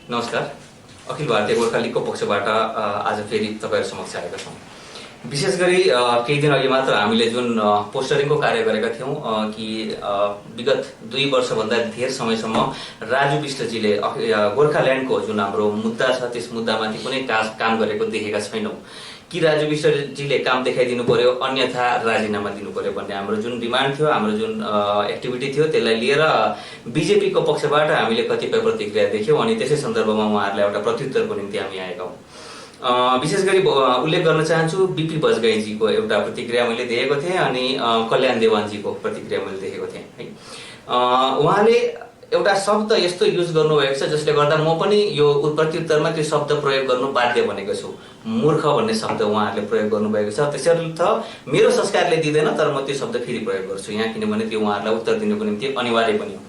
नमस्कार। अखिल भारतीय गोर्खा लीगको पक्षबाट आज फेरि तपाईहरु समक्ष आएका छौं। विशेष गरी केही दिन अघि मात्र हामीले जुन पोस्टरिङको कार्य गरेका थियौं कि विगत 2 वर्षभन्दा धेरै समयसम्म राजु विष्टजीले गोर्खाल्यान्डको जुन हाम्रो मुद्दा छ त्यस मुद्दामाथि कुनै काम गरेको देखेका छैनौं कि राजु विष्टजीले काम देखाइदिनु पर्यो अन्यथा राजीनामा दिनु पर्यो भन्ने हाम्रो जुन डिमान्ड थियो, हाम्रो जुन एक्टिभिटी थियो त्यसलाई लिएर बीजेपी को पक्षबाट हामीले कतिपय प्रतिक्रिया देख्यौं अनि त्यसै सन्दर्भमा उहाँहरुलाई एउटा प्रत्युत्तरको निम्ति हामी आएका हौं। विशेष गरी उल्लेख गर्न चाहन्छु बीपी बजगाईजीको एउटा प्रतिक्रिया मैले देखेको थिएँ अनि कल्याण देवानजीको प्रतिक्रिया मैले देखेको थिएँ है। उहाँले एउटा शब्द यस्तो युज गर्नुभएको छ जसले गर्दा म पनि यो प्रत्युत्तरमा त्यो शब्द प्रयोग गर्नु बाध्य बनेको छु। मूर्ख भन्ने शब्द उहाँहरूले प्रयोग गर्नुभएको छ, त्यसर्थ मेरो संस्कारले दिदैन तर म त्यो शब्द फेरि प्रयोग गर्छु यहाँ, किनभने त्यो उहाँहरूलाई उत्तर दिनुको निम्ति अनिवार्य पनि हो।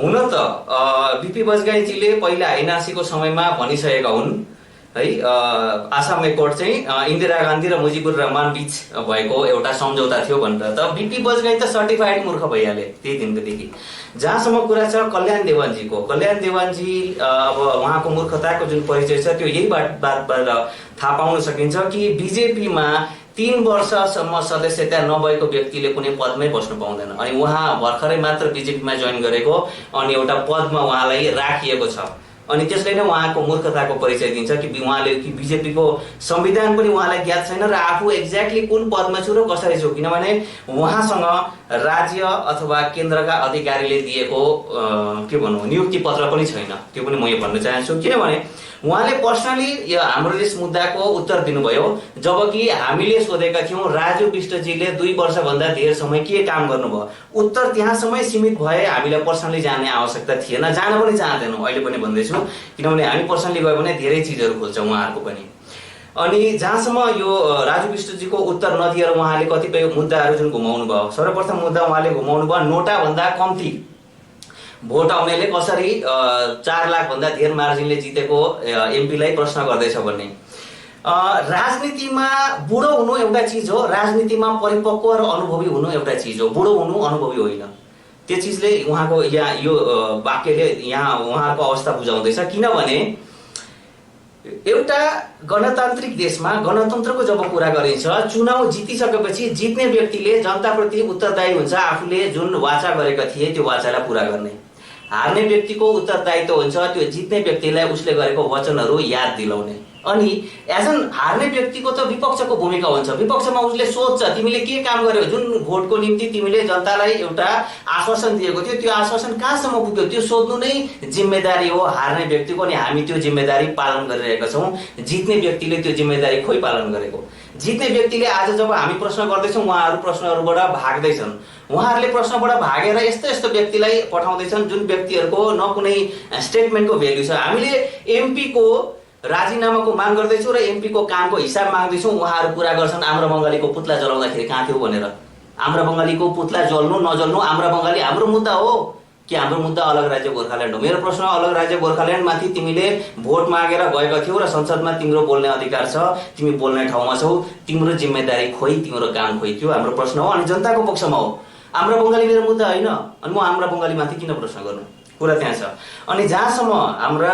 हुन त बीपी बजगाईजीले पहिला आइनासीको समयमा भनिसकेका हुन् है, आसाम एकर्ड चाहिँ इन्दिरा गान्धी र मुजिबुर रहमान बीच भएको एउटा सम्झौता थियो भनेर। त बीपी बजगाई त सर्टिफाइड मूर्ख भइहाले त्यही दिनदेखि। जहाँसम्म कुरा छ कल्याण देवानजीको, कल्याण देवानजी अब उहाँको मूर्खताको जुन परिचय छ त्यो यही बातबाट थाहा पाउन सकिन्छ कि बीजेपीमा 3 वर्षसम्म सदस्यता नभएको व्यक्तिले कुनै पदमै बस्नु पाउँदैन अनि उहाँ भर्खरै मात्र बीजेपीमा जोइन गरेको अनि एउटा पदमा उहाँलाई राखिएको छ अनि त्यसले नै उहाँको मूर्खताको परिचय दिन्छ कि उहाँले कि बीजेपीको संविधान पनि उहाँलाई ज्ञात छैन र आफू एक्ज्याक्टली कुन पदमा छु र कसरी छु, किनभने उहाँसँग राज्य अथवा केन्द्रका अधिकारीले दिएको के भनौं नियुक्ति पत्र पनि छैन। त्यो पनि म यो भन्न चाहन्छु किनभने उहाँले पर्सनली यो हाम्रो यस मुद्दाको उत्तर दिनुभयो जबकि हामीले सोधेका थियौं राजु विष्टजीले 2 वर्षभन्दा धेरै समय के काम गर्नुभयो। उत्तर त्यहाँ समय सीमित भए हामीलाई पर्सनली जान्ने आवश्यकता थिएन, जान पनि चाहदैनौं अहिले पनि भन्दैछु, किनभने हामी पर्सनली गयो भने धेरै चीजहरु खोल्छ उहाँहरुको पनि। अनि जहाँसम्म यो राजु विष्टजीको उत्तर नदिएर उहाँले कतिपय मुद्दाहरु जुन घुमाउनु भयो। सर्वप्रथम मुद्दा उहाँले घुमाउनु भयो नोटा भन्दा कम्ती भोट आउनेले कसरी 4 लाख भन्दा धेरै मार्जिनले जितेको एमपीलाई प्रश्न गर्दैछ भन्ने। राजनीतिमा बुढो हुनु एउटा चीज हो, राजनीतिमा परिपक्व र अनुभवी हुनु एउटा चीज हो, बुढो हुनु अनुभवी होइन। त्यो चीजले उहाँको यहाँ यो वाक्यले यहाँ उहाँको अवस्था बुझाउँदैछ किनभने एउटा गणतान्त्रिक देशमा गणतन्त्रको जब कुरा गरिन्छ चुनाव जितिसकेपछि जित्ने व्यक्तिले जनताप्रति उत्तरदायी हुन्छ, आफूले जुन वाचा गरेका थिए त्यो वाचालाई पूरा गर्ने। हार्ने व्यक्तिको उत्तरदायित्व हुन्छ त्यो जित्ने व्यक्तिलाई उसले गरेको वचनहरू याद दिलाउने। अनि एज एन हार्ने व्यक्तिको त विपक्षको भूमिका हुन्छ, विपक्षमा उसले सोध्छ तिमीले के काम गर्यौ, जुन भोटको निम्ति तिमीले जनतालाई एउटा आश्वासन दिएको थियो त्यो आश्वासन कहाँसम्म पुग्यो त्यो सोध्नु नै जिम्मेदारी हो हार्ने व्यक्तिको। अनि हामी त्यो जिम्मेदारी पालन गरिरहेका छौं, जित्ने व्यक्तिले त्यो जिम्मेदारी खोइ पालन गरेको। जित्ने व्यक्तिले आज जब हामी प्रश्न गर्दैछौं उहाँहरू प्रश्नहरूबाट भाग्दैछन्, उहाँहरूले प्रश्नबाट भागेर यस्तो यस्तो व्यक्तिलाई पठाउँदैछन् जुन व्यक्तिहरूको न कुनै स्टेटमेन्टको भ्यालु छ। हामीले एमपी को राजीनामाको माग गर्दैछौं र एमपी को कामको हिसाब माग्दैछौं, उहाँहरू कुरा गर्छन् आम्रा बंगालीको पुतला जलाउँदाखेरि कहाँ थियो भनेर। आम्रा बंगालीको पुतला जल्नु नजल्नु आम्रा बंगाली हाम्रो मुद्दा हो कि हाम्रो मुद्दा अलग राज्य गोर्खाल्यान्ड हो। मेरो प्रश्न अलग राज्य गोर्खाल्यान्ड माथि तिमीले भोट मागेर गएको थियौ र संसदमा तिम्रो बोल्ने अधिकार छ, तिमी बोल्ने ठाउँमा छौ, तिम्रो जिम्मेदारी खोइ, तिम्रो काम खोइ, त्यो हाम्रो प्रश्न हो। अनि जनताको पक्षमा हो, आम्रा बंगाली मेरो मुद्दा होइन अनि म आम्रा बंगाली माथि किन प्रश्न गर्नु, कुरा त्यहाँ छ। अनि जहाँसम्म हाम्रा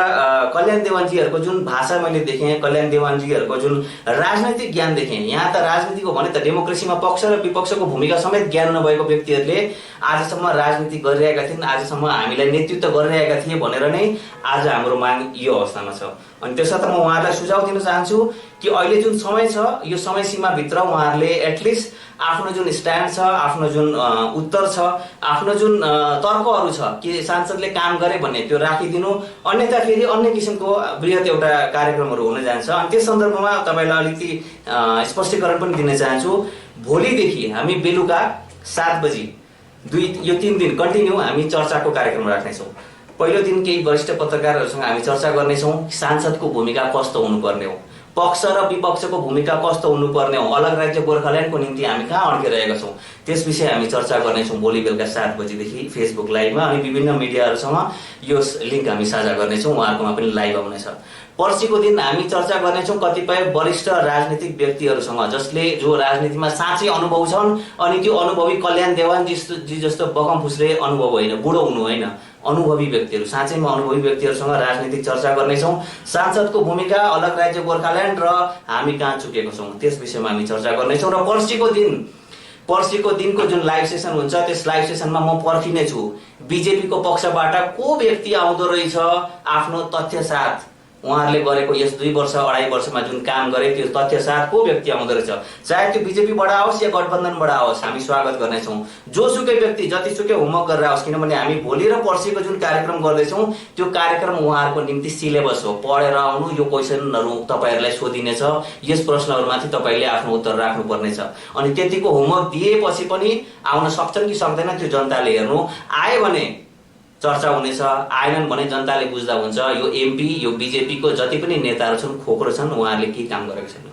कल्याण देवानजीहरूको जुन भाषा मैले देखेँ, कल्याण देवानजीहरूको जुन राजनैतिक ज्ञान देखेँ, यहाँ त राजनीतिको भने त डेमोक्रेसीमा पक्ष र विपक्षको भूमिका समेत ज्ञान नभएको व्यक्तिहरूले आजसम्म राजनीति गरिरहेका थिएन, आजसम्म हामीलाई नेतृत्व गरिरहेका थिए भनेर नै आज हाम्रो माग यो अवस्थामा छ। अनि त्यसर्थ म उहाँलाई सुझाव दिन चाहन्छु कि अहिले जुन समय छ यो समय सीमा भित्र उहाँहरूले एटलिस्ट आफ्नो जुन स्ट्यान्ड छ, आफ्नो जुन उत्तर छ, आफ्नो जुन तर्कहरू छ कि सांसदले काम गरे भन्ने त्यो राखिदिनु, अन्यथा फेरि अन्य किसिमको बृहत एउटा कार्यक्रमहरू हुन जान्छ। अनि त्यस सन्दर्भमा तपाईलाई अलिकति स्पष्टीकरण पनि दिन चाहन्छु। भोलिदेखि हामी बेलुका 7 बजी यो 3 दिन कन्टिन्यू हामी चर्चाको कार्यक्रम राख्नेछौँ। पहिलो दिन केही वरिष्ठ पत्रकारहरूसँग हामी चर्चा गर्नेछौँ सांसदको भूमिका कस्तो हुनुपर्ने हो, पक्ष र विपक्षको भूमिका कस्तो हुनुपर्ने हो, अलग राज्य गोर्खाल्यान्डको निम्ति हामी कहाँ अड्किरहेका छौं त्यस विषय हामी चर्चा गर्नेछौँ भोलि बेलुका 7 बजेदेखि फेसबुक लाइभमा। अनि विभिन्न मिडियाहरूसँग यो लिंक हामी साझा गर्नेछौँ, उहाँहरुकोमा पनि लाइभ आउनेछ। पर्सिको दिन हामी चर्चा गर्नेछौँ कतिपय वरिष्ठ राजनीतिक व्यक्तिहरूसँग जसले जो राजनीतिमा साँच्चै अनुभव छन् अनि त्यो अनुभवी कल्याण देवान जी जस्तो बगम फुस्रे अनुभव होइन, बुढो हुनु होइन, अनुभवी व्यक्तिहरू, साँच्चैमा अनुभवी व्यक्तिहरूसँग राजनीतिक चर्चा गर्नेछौँ। सांसदको भूमिका, अलग राज्य गोर्खाल्यान्ड र हामी कहाँ चुकेको छौँ त्यस विषयमा हामी चर्चा गर्नेछौँ। र पर्सिको दिनको जुन लाइभ सेसन हुन्छ त्यस लाइभ सेसनमा म पर्खिनेछु बिजेपीको पक्षबाट को व्यक्ति आउँदो रहेछ आफ्नो तथ्य साथ, उहाँहरूले गरेको यस 2 वर्ष 2.5 वर्षमा जुन काम गरे त्यो तथ्य साथ को व्यक्ति आउँदो रहेछ, चाहे त्यो बिजेपीबाट आओस् या गठबन्धनबाट आओस्, हामी स्वागत गर्नेछौँ। जोसुकै व्यक्ति जतिसुकै होमवर्क गरेर आओस्, किनभने हामी भोलि र पर्सिको जुन कार्यक्रम गर्दैछौँ त्यो कार्यक्रम उहाँहरूको निम्ति सिलेबस हो। पढेर आउनु, यो क्वेसनहरू तपाईँहरूलाई सोधिनेछ, यस प्रश्नहरूमाथि तपाईँले आफ्नो उत्तर राख्नुपर्नेछ। अनि त्यतिको होमवर्क दिएपछि पनि आउन सक्छन् कि सक्दैन त्यो जनताले हेर्नु। आयो भने चर्चा हुनेछ, आएनन् भने जनताले बुझ्दा हुन्छ यो एमपी, यो बिजेपीको जति पनि नेताहरू छन् खोक्रो छन्, उहाँहरूले के काम गरेको छैन।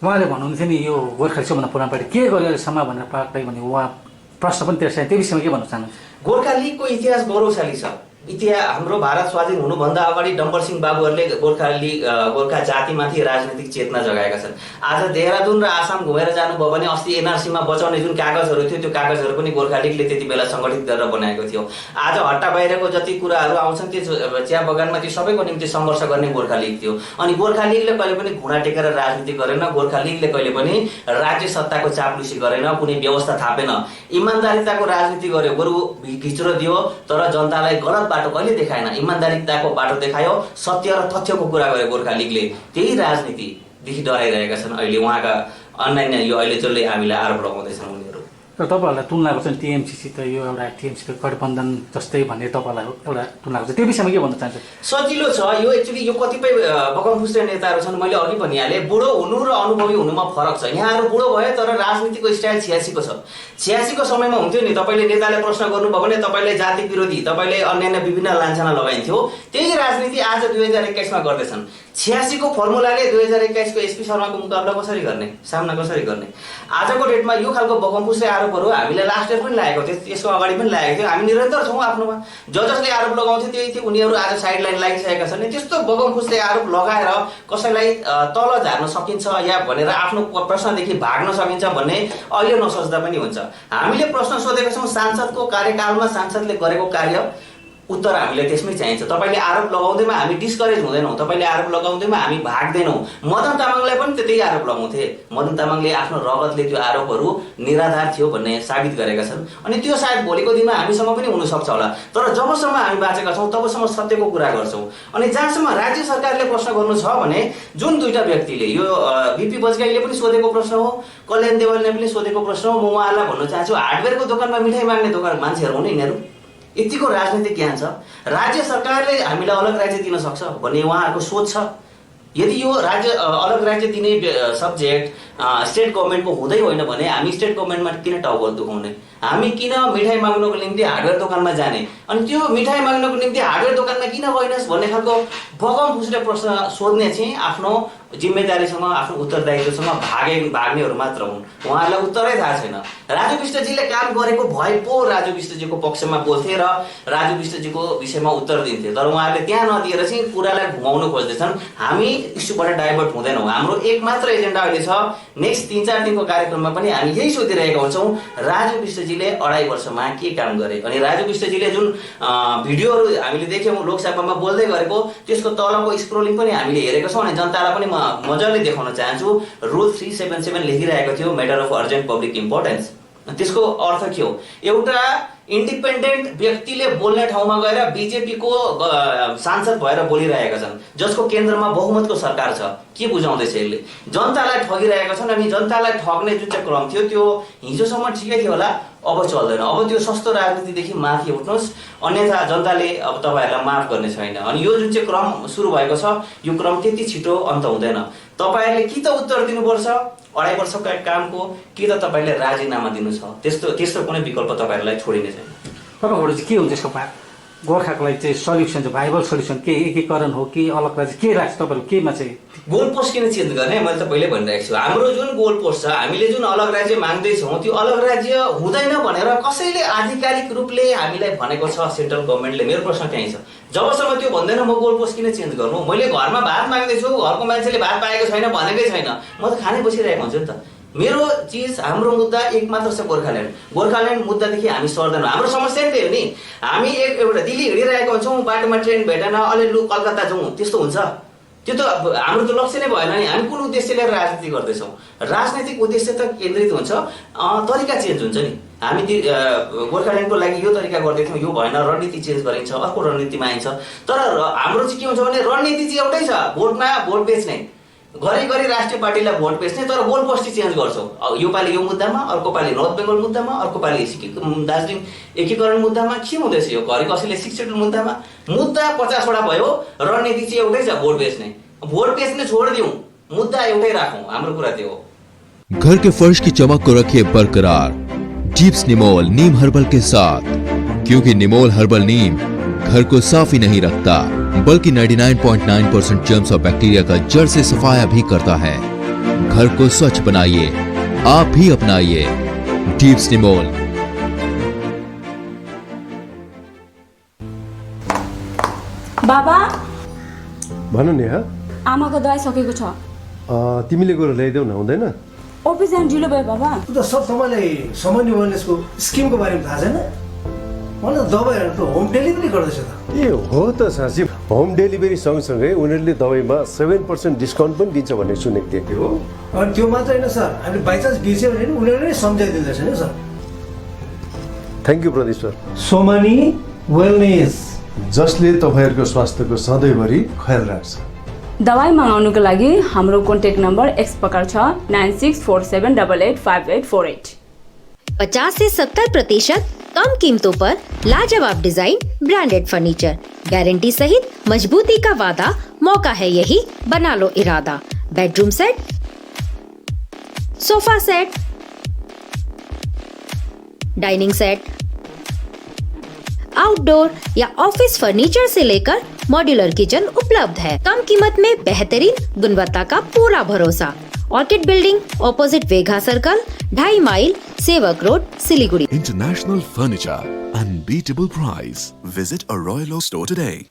उहाँले भन्नुहुन्थ्यो नि यो गोर्खाली सबभन्दा पुरानो पार्टी के गर्यो अहिलेसम्म भनेर पार्टी भने उहाँ प्रश्न पनि त्यसै त्यो विषयमा के भन्न चाहनुहुन्छ? गोर्खा लिगको इतिहास गौरवशाली छ। हाम्रो भारत स्वाधीन हुनुभन्दा अगाडि डम्बर सिंह बाबुहरूले गोर्खा जातिमाथि राजनीतिक चेतना जगाएका छन्। आज देहरादून र आसाम घुमेर जानुभयो भने अस्ति एनआरसीमा बचाउने जुन कागजहरू थियो त्यो कागजहरू पनि गोर्खा लिगले त्यति बेला सङ्गठित गरेर बनाएको थियो। आज हट्टा बाहिरको जति कुराहरू आउँछन् त्यो चिया बगानमा त्यो सबैको निम्ति सङ्घर्ष गर्ने गोर्खा लिग थियो। अनि गोर्खा लिगले कहिले पनि घुँडा टेकेर राजनीति गरेन, गोर्खा लिगले कहिले पनि राज्य सत्ताको चाप्लुसी गरेन, कुनै व्यवस्था थापेन, इमान्दारिताको राजनीति गर्यो, बरु घिच्रो दियो तर जनतालाई गलत बाटो कहिले देखाएन, इमान्दारिताको बाटो देखायो, सत्य र तथ्यको कुरा गर्यो गोर्खा लिगले। त्यही राजनीतिदेखि डराइरहेका छन् अहिले उहाँका अन्यान्य यो अहिले जसले हामीलाई आरोप लगाउँदैछन् उनीहरू। र तपाईँहरूलाई तुलना गर्छन् टिएमसीसित, यो एउटा टिएमसीको गठबन्धन जस्तै भन्ने तपाईँलाई एउटा तुलना गर्छ, त्यो विषयमा के भन्न चाहन्छ? सजिलो छ यो। एक्चुअली यो कतिपय बगमफुस्टे नेताहरू छन्, मैले अघि भनिहालेँ, बुढो हुनु र अनुभवी हुनुमा फरक छ। यहाँहरू बुढो भयो तर राजनीतिको स्टाइल 86को छ। 86को समयमा हुन्थ्यो नि, तपाईँले नेताले प्रश्न गर्नुभयो भने तपाईँले जाति विरोधी, तपाईँले अन्यान्य विभिन्न लान्छना लगाइन्थ्यो। त्यही राजनीति आज 2021मा गर्दैछन्। 86को फर्मुलाले 2021को एसपी शर्माको मुकाबला कसरी गर्ने, सामना कसरी गर्ने? आजको डेटमा यो खालको बगमफुस्टे आरोपहरू हामीले लास्ट इयर पनि लागेको थियो, त्यसको अगाडि पनि लागेको थियो। हामी निरन्तर छौँ आफ्नोमा। जसले आरोप लगाउँथ्यो त्यही थियो, उनीहरू आज साइडलाइन लागिसकेका छन्। त्यस्तो बगमफुस्टे आरोप लगाएर कसैलाई तल झार्न सकिन्छ या भनेर आफ्नो प्रश्नदेखि भाग्न सकिन्छ भन्ने अहिले नसोच्दा पनि हुन्छ। हामीले प्रश्न सोधेका छौँ सांसदको कार्यकालमा सांसदले गरेको कार्य, उत्तर हामीले त्यसमै चाहिन्छ। तपाईँले आरोप लगाउँदैमा हामी डिस्करेज हुँदैनौँ, तपाईँले आरोप लगाउँदैमा हामी भाग्दैनौँ। मदन तामाङलाई पनि त्यही आरोप लगाउँथे। मदन तामाङले आफ्नो रगतले त्यो आरोपहरू निराधार थियो भन्ने साबित गरेका छन्। अनि त्यो सायद भोलिको दिनमा हामीसँग पनि हुनसक्छ होला। तर जबसम्म हामी बाँचेका छौँ तबसम्म सत्यको कुरा गर्छौँ। अनि जहाँसम्म राज्य सरकारले प्रश्न गर्नु छ भने जुन दुईटा व्यक्तिले, यो बिपी बजगाईले पनि सोधेको प्रश्न हो, कल्याण देवालले पनि सोधेको प्रश्न हो, म उहाँलाई भन्न चाहन्छु हार्डवेयरको दोकानमा मिठाई माग्ने मान्छेहरू हुन् यिनीहरू। यतिको राजनीतिक ज्ञान छ। राज्य सरकारले हामीलाई अलग राज्य दिन सक्छ भन्ने उहाँहरूको सोच छ। यदि यो राज्य अलग राज्य दिने सब्जेक्ट स्टेट गभर्मेन्टको हुँदै होइन भने हामी स्टेट गभर्मेन्टमा किन टाउको दुखाउने? हामी किन मिठाई माग्नको निम्ति हार्डवेयर दोकानमा जाने? अनि त्यो मिठाई माग्नको निम्ति हार्डवेयर दोकानमा किन गइनस् भन्ने खालको बगमफुस्टे प्रश्न सोध्ने चाहिँ आफ्नो जिम्मेदारीसँग, आफ्नो उत्तरदायित्वसँग भाग्नेहरू मात्र हुन्। उहाँहरूलाई उत्तरै थाहा छैन। राजु विष्टजीले काम गरेको भए पो राजु विष्टजीको पक्षमा बोल्थे र राजु विष्टजीको विषयमा उत्तर दिन्थे। तर उहाँहरूले त्यहाँ नदिएर चाहिँ कुरालाई घुमाउन खोज्दैछन्। हामी इस्युबाट डाइभर्ट हुँदैनौँ। हाम्रो एक मात्र एजेन्डा अहिले छ, नेक्स्ट 3-4 दिनको कार्यक्रममा पनि हामी यही सोधिरहेका हुन्छौँ, राजु विष्टजीले 2.5 वर्षमा के काम गरे? अनि राजु विष्टजीले जुन भिडियोहरू हामीले देख्यौँ लोकसभामा बोल्दै गरेको, त्यसको तलको स्क्रोलिङ पनि हामीले हेरेको छौँ। अनि जनतालाई पनि म मजाले देखाउन चाहन्छु। रुल 377 लेखिरहेको थियो, matter of urgent public importance. त्यसको अर्थ के हो? एउटा इन्डिपेन्डेन्ट व्यक्तिले बोल्ने ठाउँमा गएर बिजेपीको सांसद भएर बोलिरहेका छन्, जसको केन्द्रमा बहुमतको सरकार छ। के बुझाउँदैछ यसले? जनतालाई ठगिरहेका छन्। अनि जनतालाई ठग्ने जुन चाहिँ क्रम थियो त्यो हिजोसम्म ठिकै थियो होला, अब चल्दैन। अब त्यो सस्तो राजनीतिदेखि माथि उठ्नुहोस्, अन्यथा जनताले अब तपाईँहरूलाई माफ गर्ने छैन। अनि यो जुन चाहिँ क्रम सुरु भएको छ यो क्रम त्यति छिटो अन्त हुँदैन। तपाईँहरूले कि त उत्तर दिनुपर्छ 2.5 वर्षको कामको, कि त तपाईँले राजीनामा दिनु छ। त्यस्तो कुनै विकल्प तपाईँहरूलाई छोडिने छैन। तपाईँबाट चाहिँ के हुन्छ यसको गोर्खाको लागि चाहिँ सल्युसन चाहिँ भाइबल सल्युसन के एकीकरण हो कि अलग राज्य के लाग्छ तपाईँहरू? केमा चाहिँ गोल पोस्ट किन चेन्ज गर्ने? मैले त पहिले भनिरहेको छु, हाम्रो जुन गोल पोस्ट छ, हामीले जुन अलग राज्य माग्दैछौँ त्यो अलग राज्य हुँदैन भनेर कसैले आधिकारिक रूपले हामीलाई भनेको छ सेन्ट्रल गभर्मेन्टले? मेरो प्रश्न त्यही छ। जबसम्म त्यो भन्दैन म गोल पोस्ट किन चेन्ज गर्नु? मैले घरमा भात माग्दैछु, घरको मान्छेले भात पाएको छैन भनेकै छैन, म त खानै बसिरहेको हुन्छु नि त। मेरो चिज हाम्रो मुद्दा एक मात्र छ गोर्खाल्यान्ड मुद्दादेखि हामी सर्दैनौँ। हाम्रो समस्या नि त्यही हो नि, हामी एउटा दिल्ली हिँडिरहेको हुन्छौँ, बाटोमा ट्रेन भेटेन, अलि लु कलकत्ता जाउँ, त्यस्तो हुन्छ। त्यो त हाम्रो त लक्ष्य नै भएन नि। हामी कुन उद्देश्य लिएर राजनीति गर्दैछौँ? राजनैतिक उद्देश्य त केन्द्रित हुन्छ, तरिका चेन्ज हुन्छ नि। हामी गोर्खाल्यान्डको लागि यो तरिका गर्दै थियौँ, यो भएन, रणनीति चेन्ज गरिन्छ, अर्को रणनीतिमा आइन्छ। तर हाम्रो चाहिँ के हुन्छ भने रणनीति चाहिँ एउटै छ, भोट बेच्ने, घरिघरि राष्ट्रिय पार्टीलाई भोट बेच्ने, तर गोल पोस्ट चेन्ज गर्छौँ। यो पालि यो मुद्दामा, अर्को पालि नर्थ बेङ्गल मुद्दामा, अर्को पालि दार्जिलिङ एकीकरण मुद्दामा। के हुँदैछ यो? घरि कसैले 6 सेड्युल मुद्दामा। मुद्दा 50 वटा भयो, रणनीति चाहिँ एउटै छ, भोट बेच्ने। भोट बेच्ने छोडिदिउँ, मुद्दा एउटै राखौँ, हाम्रो कुरा त्यो हो। घर के फर्श की चमक को रखिए बरकरार जीप्स निमोल नीम हर्बल के साथ, क्योंकि निमोल हर्बल नीम घर को साफ ही नहीं रखता बल्कि 99.9% जर्म्स और बैक्टीरिया का जड़ से सफाया भी करता है। घर को स्वच्छ बनाइए, आप भी अपनाइए जीप्स निमोल। बाबा भन नेहा, आमाको दबाई सकेको छ। तिमीले गएर ल्याइदेऊ न, हुँदैन? अफिस जान ढिलो भयो बाबा। त सर तपाईँलाई सामान्य वेलनेसको स्किमको बारेमा थाहा छैन? मलाई दबाईहरू त होम डेलिभरी गर्दैछ त। ए हो त साँच्ची, होम डेलिभरी सँगसँगै उनीहरूले दबाईमा 7% डिस्काउन्ट पनि दिन्छ भन्ने सुनेको थिएँ। हो, अनि त्यो मात्र होइन सर, हामीले बाइचान्स बिर्स्यो भने नि उनीहरूले नै सम्झाइदिँदैछ नि sir. Thank you Pradeep sir. Somani wellness, जसले तपाईँहरूको स्वास्थ्यको सधैँभरि ख्याल राख्छ। दबाई मगाउनुको लागि हाम्रो कन्ट्याक्ट नम्बर एक्स प्रकार छ 9647885848। 50 से 70% कम कीमतों पर लाजवाब डिजाइन, ब्रांडेड फर्नीचर, गारंटी सहित मजबूती का वादा। मौका है यही, बना लो इरादा। Bedroom set, sofa set, dining set, outdoor या ऑफिस फर्नीचर से लेकर मॉड्यूलर किचन उपलब्ध है। कम कीमत में बेहतरीन गुणवत्ता का पूरा भरोसा। Orchid building, opposite Vega circle, 2.5 mile, Sevoke road, Siliguri. International Furniture, unbeatable price. Visit a Royal Oak store today.